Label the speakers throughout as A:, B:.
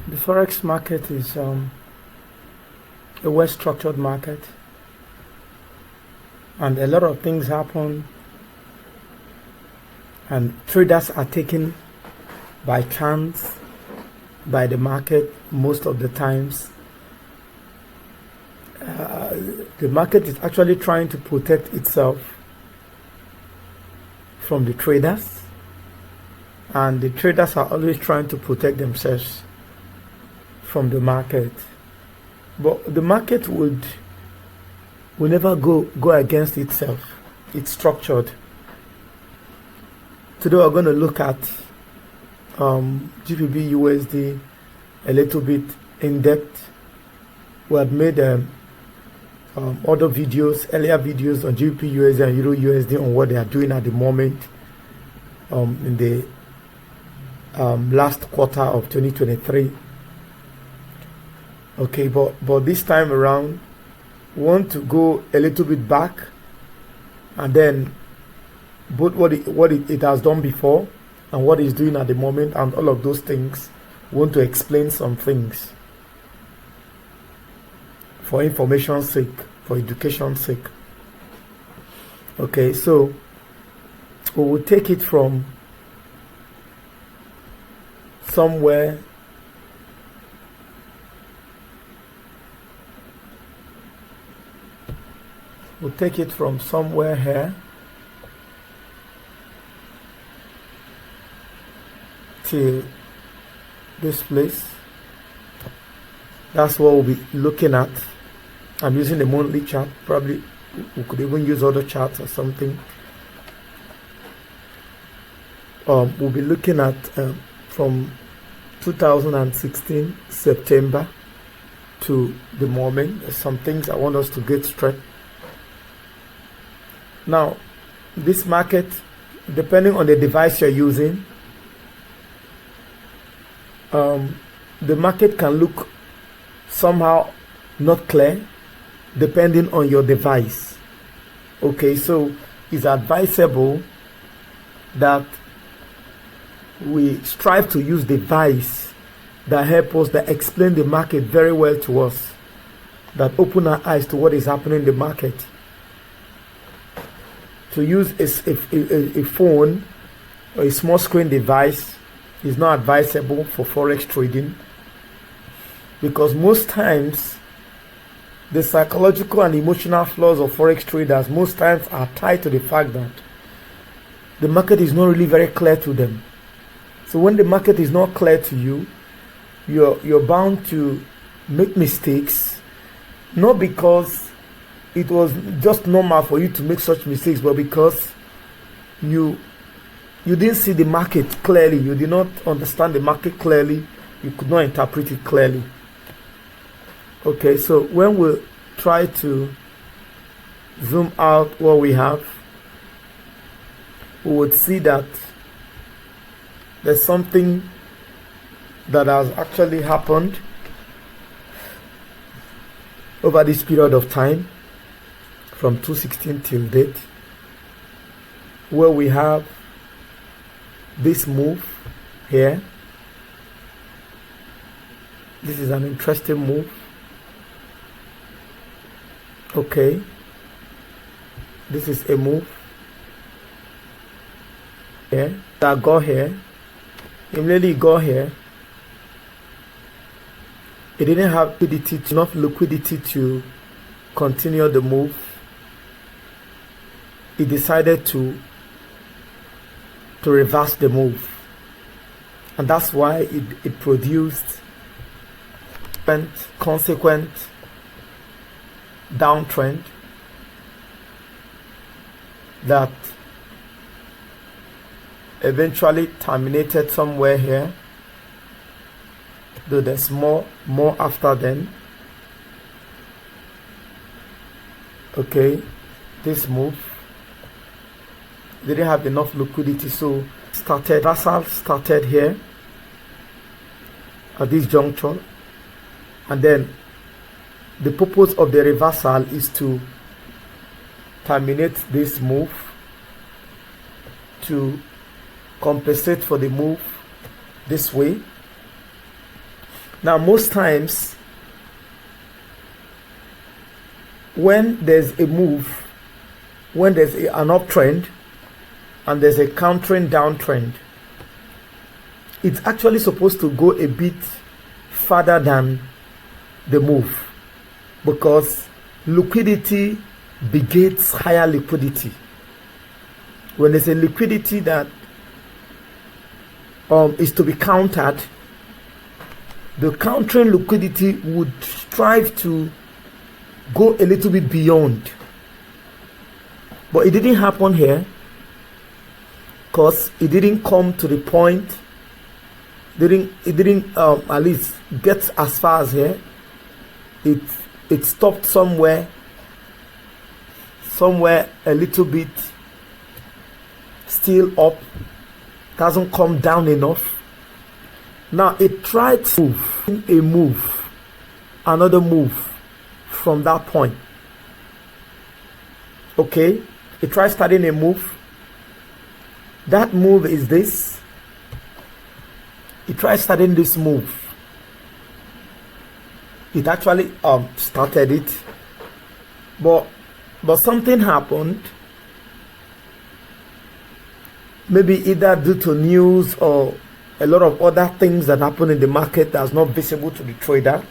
A: The forex market is a well-structured market, and a lot of things happen, and traders are taken by chance by the market most of the times. The market is actually trying to protect itself from the traders, and the traders are always trying to protect themselves from the market. But the market will never go against itself. It's structured. Today we're going to look at GBPUSD a little bit in depth. We had made other videos, earlier videos on GBPUSD and EURUSD on what they are doing at the moment in the last quarter of 2023. Okay, but this time around, we want to go a little bit back, and then both what it has done before and what it's doing at the moment, and all of those things. We want to explain some things for information's sake, for education's sake. Okay, so we will take it from somewhere. We'll take it from somewhere here to this place. That's what we'll be looking at. I'm using the monthly chart. Probably we could even use other charts or something. We'll be looking at from 2016 September to the moment. There's some things I want us to get straight. Now, this market, depending on the device you're using, the market can look somehow not clear depending on your device. Okay, so it's advisable that we strive to use device that help us, that explain the market very well to us, that open our eyes to what is happening in the market. To use a phone or a small screen device is not advisable for forex trading, because most times the psychological and emotional flaws of forex traders most times are tied to the fact that the market is not really very clear to them. So when the market is not clear to you, you're bound to make mistakes, not because it was just normal for you to make such mistakes, but because you didn't see the market clearly, you did not understand the market clearly, you could not interpret it clearly. Okay, so when we try to zoom out what we have, we would see that there's something that has actually happened over this period of time from 2016 till date, where we have this move here. This is an interesting move. Okay, this is a move here that got here. Immediately got here, it didn't have enough liquidity to continue the move. It decided to reverse the move, and that's why it produced a consequent downtrend that eventually terminated somewhere here, though there's more after then. Okay, this move didn't have enough liquidity, so reversal started here at this juncture, and then the purpose of the reversal is to terminate this move, to compensate for the move this way. Now, most times when there's a move, when there's an uptrend and there's a countering downtrend, it's actually supposed to go a bit further than the move, because liquidity begets higher liquidity. When there's a liquidity that is to be countered, the countering liquidity would strive to go a little bit beyond. But it didn't happen here, because it didn't come to the point, it didn't at least get as far as here. It stopped somewhere a little bit, still up, doesn't come down enough. Now it tried to move, another move from that point. Okay, it tried starting a move. That move is this. It tried starting this move. It actually started it, but something happened. Maybe either due to news or a lot of other things that happen in the market that's not visible to the trader.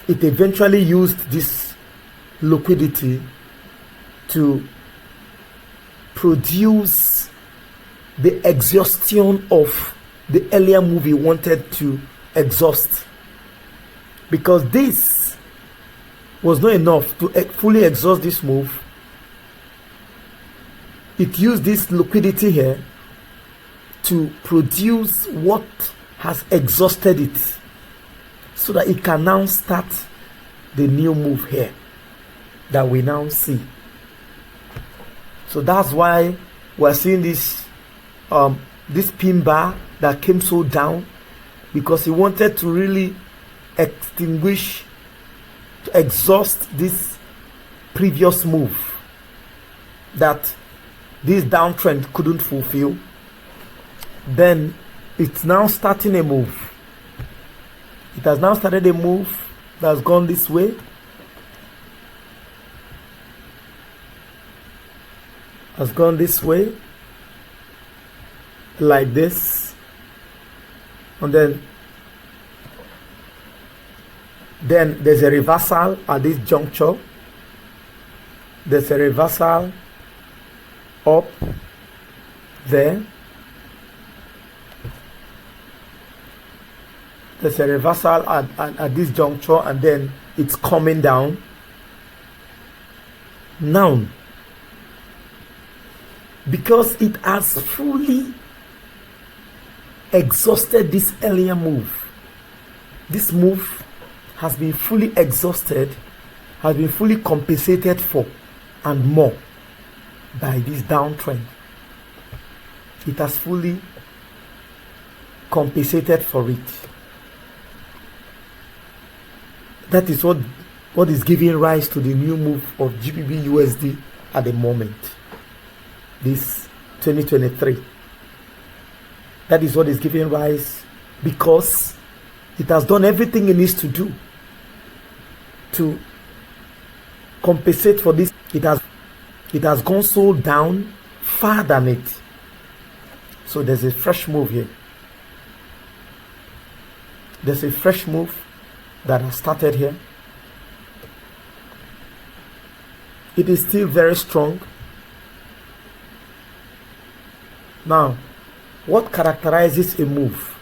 A: It eventually used this liquidity to produce the exhaustion of the earlier move he wanted to exhaust, because this was not enough to fully exhaust this move. It used this liquidity here to produce what has exhausted it, so that it can now start the new move here that we now see. So that's why we're seeing this pin bar that came so down, because he wanted to really extinguish, to exhaust this previous move that this downtrend couldn't fulfill. Then it's now starting a move. It has now started a move that's gone this way. Has gone this way, like this, and then there's a reversal at this juncture. There's a reversal up there. There's a reversal at this juncture, and then it's coming down. Now, because it has fully exhausted this earlier move, this move has been fully exhausted, has been fully compensated for, and more, by this downtrend. It has fully compensated for it. That is what is giving rise to the new move of GBPUSD at the moment, this 2023. That is what is giving rise, because it has done everything it needs to do to compensate for this. It has gone so down far than it. So there's a fresh move here. There's a fresh move that has started here. It is still very strong. Now, what characterizes a move,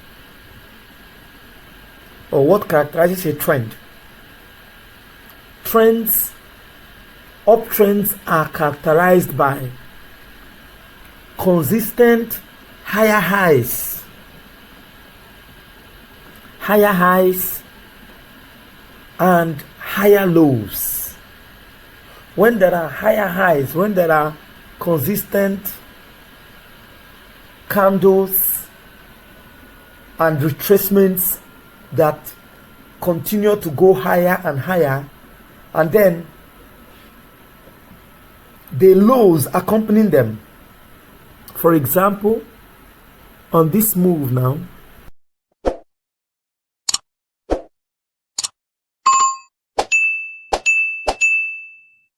A: or what characterizes a trend? Uptrends are characterized by consistent higher highs and higher lows. When there are higher highs, when there are consistent candles and retracements that continue to go higher and higher, and then the lows accompanying them. For example, on this move now,